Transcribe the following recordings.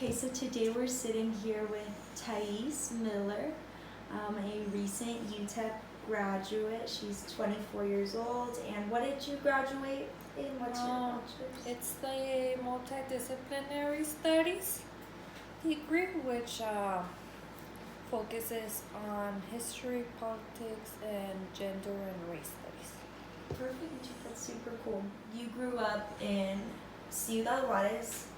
Okay, so today we're sitting here with Thais Miller, a recent UTEP graduate. She's 24 years old. And what did you graduate in? What's your bachelor's? It's the multidisciplinary studies degree, which focuses on history, politics, and gender and race studies. Perfect. That's super cool. You grew up in Ciudad Juarez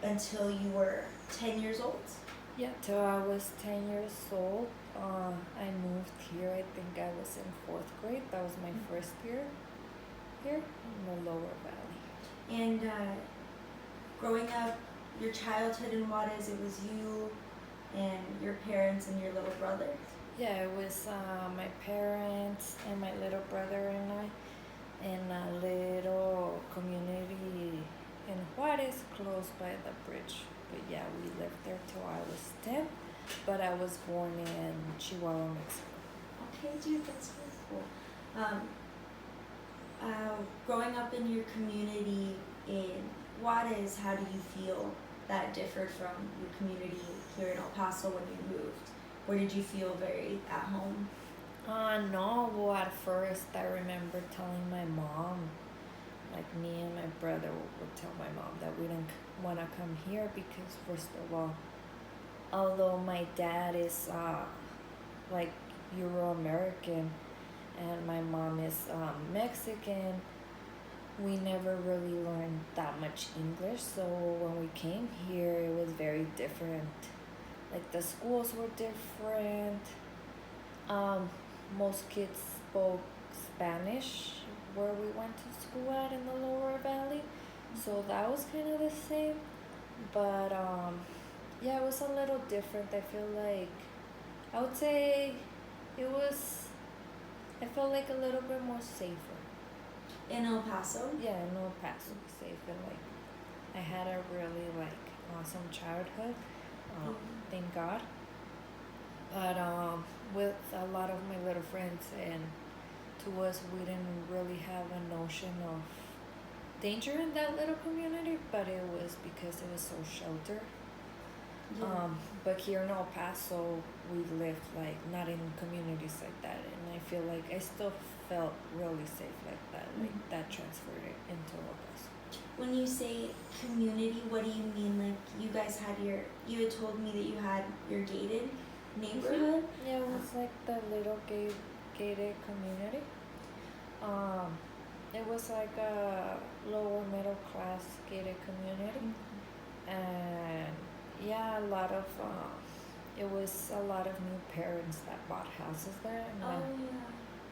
until you were 10 years old? Yeah, till I was 10 years old. I moved here, I think I was in 4th grade. That was my first year here in the Lower Valley. And growing up, your childhood in Juarez, it was you and your parents and your little brother? Yeah, it was my parents and my little brother and I in a little community in Juarez, close by the bridge. But yeah, we lived there till I was 10, but I was born in Chihuahua, Mexico. Okay, dude, that's really cool. Growing up in your community in Juarez, how do you feel that differed from your community here in El Paso when you moved? Where did you feel very at home? No, well, at first I remember telling my mom, like me and my brother would tell my mom that we didn't want to come here because, first of all, although my dad is like Euro-American and my mom is Mexican, we never really learned that much English. So when we came here, it was very different. Like the schools were different. Most kids spoke Spanish where we went to school at in the Lower Valley, so that was kind of the same. But yeah, it was a little different. I feel like I would say it was. I felt like a little bit more safer. In El Paso? Yeah, in El Paso, safer. Like I had a really awesome childhood. Thank God. But with a lot of my little friends, and to us, we didn't really have a notion of danger in that little community, but it was because it was so sheltered. Yeah. But here in El Paso, we lived not in communities like that, and I feel like I still felt really safe like that. Like that transferred it into El Paso. When you say community, what do you mean? Like you guys had you had told me that you had your gated neighborhood? Yeah, it was like the little gated community. It was like a lower middle class gated community, and yeah, a lot of it was a lot of new parents that bought houses there. And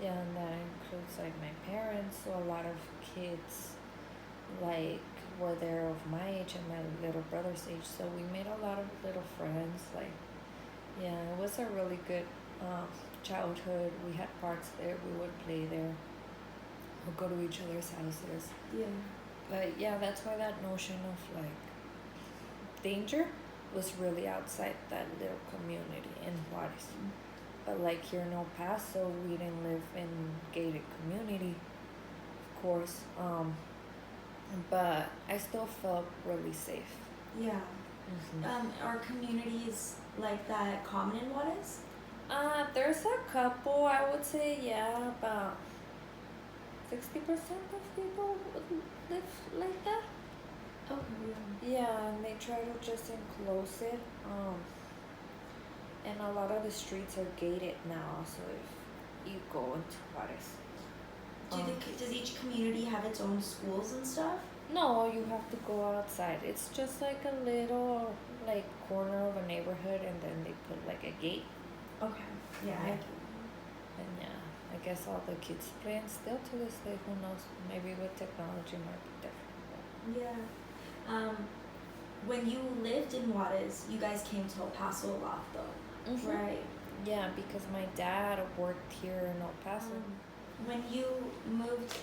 yeah, and that includes like my parents. So a lot of kids were there of my age and my little brother's age. So we made a lot of little friends. Yeah, it was a really good childhood. We had parks there. We would play there. We'd go to each other's houses. Yeah. But yeah, that's why that notion of danger was really outside that little community in Juarez. But here in El Paso, we didn't live in gated community, of course. But I still felt really safe. Yeah. Are communities like that common in Juarez? There's a couple. I would say about 60% of people would live like that. Oh, really? Yeah, and they try to just enclose it. And a lot of the streets are gated now, so if you go into Juarez. Does each community have its own schools and stuff? No, you have to go outside. It's just like a little corner of a neighborhood, and then they put a gate. Okay. Yeah. And yeah, I guess all the kids playing still to this day. Who knows? Maybe with technology it might be different. Yeah. When you lived in Juarez, you guys came to El Paso a lot, though, right? Yeah, because my dad worked here in El Paso. When you moved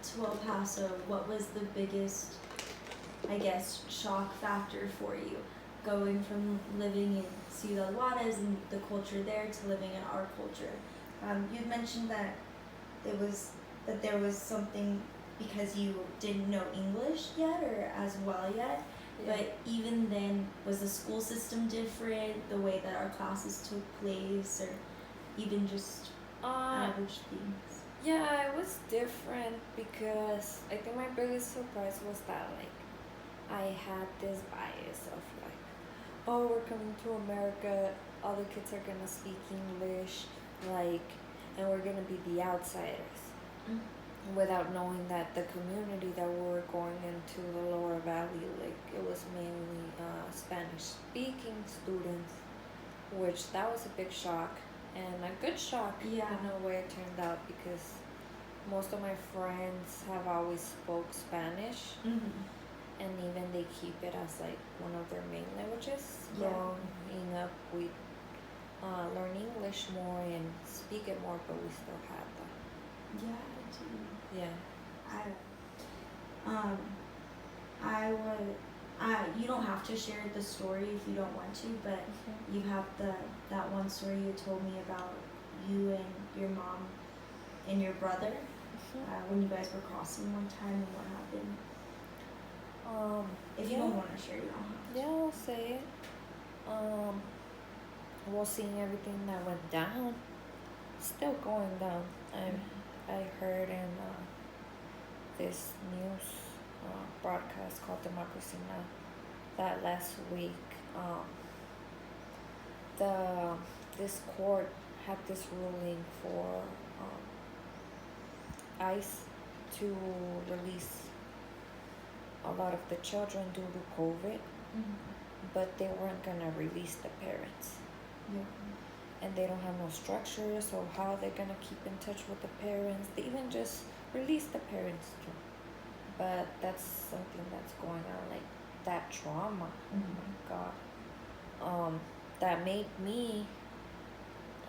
to El Paso, what was the biggest, I guess, shock factor for you? Going from living in Ciudad Juarez and the culture there to living in our culture. You'd mentioned that there was something because you didn't know English yet or as well yet. Yeah. But even then, was the school system different? The way that our classes took place, or even just average things? Yeah, it was different because I think my biggest surprise was that like I had this bias of like, oh, we're coming to America, all the kids are gonna speak English, like, and we're gonna be the outsiders, without knowing that the community that we were going into, the Lower Valley, like it was mainly Spanish speaking students, which that was a big shock and a good shock Yeah. in a way it turned out, because most of my friends have always spoke Spanish, and even they keep it as like one of their main languages. Yeah. Growing up, we learn English more and speak it more, but we still have that. Yeah, I do. Yeah. You don't have to share the story if you don't want to, but you have that one story you told me about you and your mom and your brother when you guys were crossing one time, and what happened. If you don't want to share, you don't have to. Yeah, I'll say it. Well, seeing everything that went down, still going down. I heard in this news broadcast called Democracy Now! That last week, this court had this ruling for ICE to release a lot of the children due to COVID, but they weren't gonna release the parents. Yeah. And they don't have no structure, so how they're gonna keep in touch with the parents? They even just release the parents too. But that's something that's going on, like that trauma. Oh my God. That made me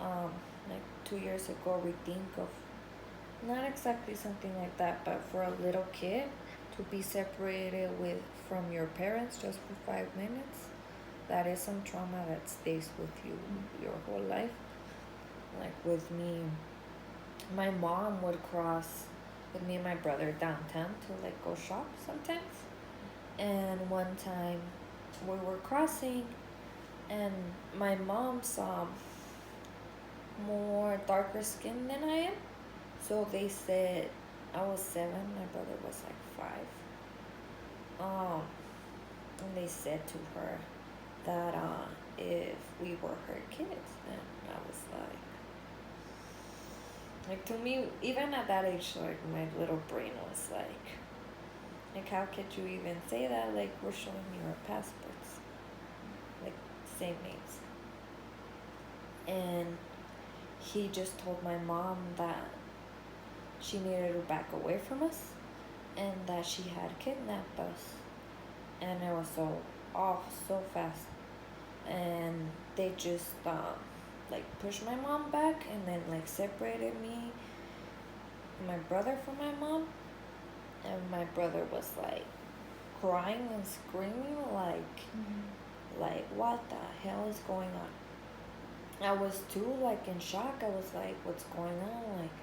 like 2 years ago rethink of not exactly something like that, but for a little kid to be separated from your parents just for 5 minutes, that is some trauma that stays with you your whole life. Like with me, my mom would cross with me and my brother downtown to like go shop sometimes. And one time we were crossing and my mom's more darker skin than I am. So they said I was 7, my brother was like 5. And they said to her that if we were her kids, and I was like to me, even at that age, like my little brain was like how could you even say that? Like we're showing you our passports, like same names. And he just told my mom that she needed to back away from us and that she had kidnapped us. And it was so off so fast. And they just like pushed my mom back and then like separated me and my brother from my mom. And my brother was like crying and screaming like what the hell is going on? I was too like in shock. I was like, what's going on? Like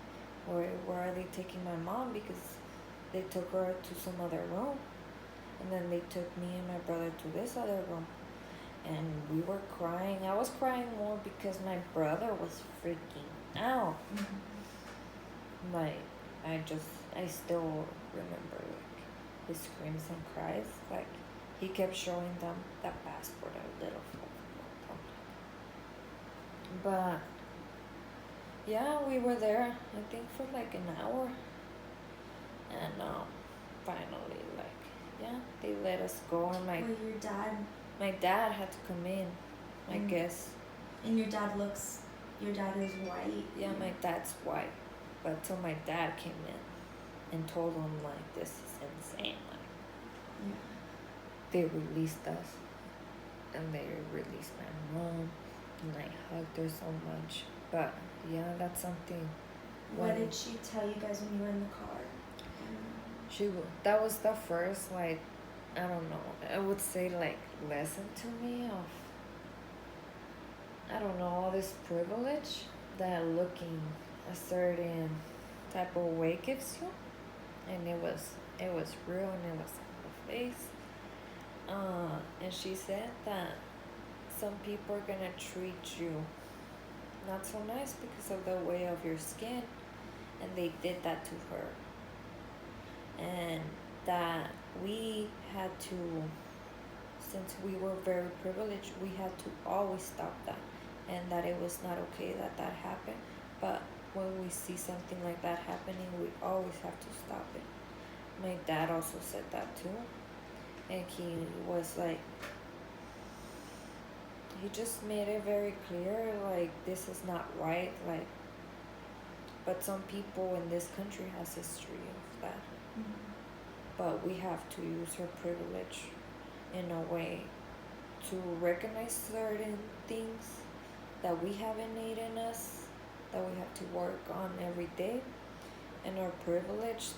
where are they taking my mom? Because they took her to some other room, and then they took me and my brother to this other room, and we were crying. I was crying more because my brother was freaking out. Like I still remember like his screams and cries. Like he kept showing them that passport a little. But yeah, we were there I think for like an hour, and finally like yeah, they let us go. And my dad had to come in, I guess. And your dad is white. Yeah, my dad's white, but till my dad came in and told him like this is insane, like they released us and they released my mom. And I hugged her so much. But yeah, that's something. What did she tell you guys when you were in the car? That was the first, like, I don't know, I would say like lesson to me of, I don't know, all this privilege that looking a certain type of way gives you. And it was real, and it was on the face. And she said that some people are gonna treat you not so nice because of the way of your skin, and they did that to her. And that we had to, since we were very privileged, we had to always stop that, and that it was not okay that that happened. But when we see something like that happening, we always have to stop it. My dad also said that too, and he was like, he just made it very clear, like, this is not right, like, but some people in this country has history of that. But we have to use our privilege in a way to recognize certain things that we have innate in us, that we have to work on every day, and our privilege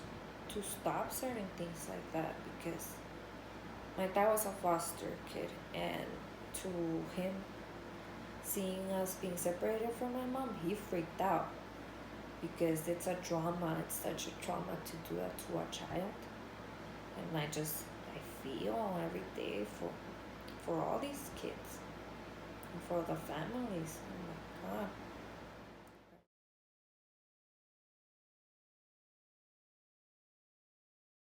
to stop certain things like that. Because my dad was a foster kid, and to him, seeing us being separated from my mom, he freaked out because it's a trauma. It's such a trauma to do that to a child, and I feel every day for all these kids and for the families. Oh my God.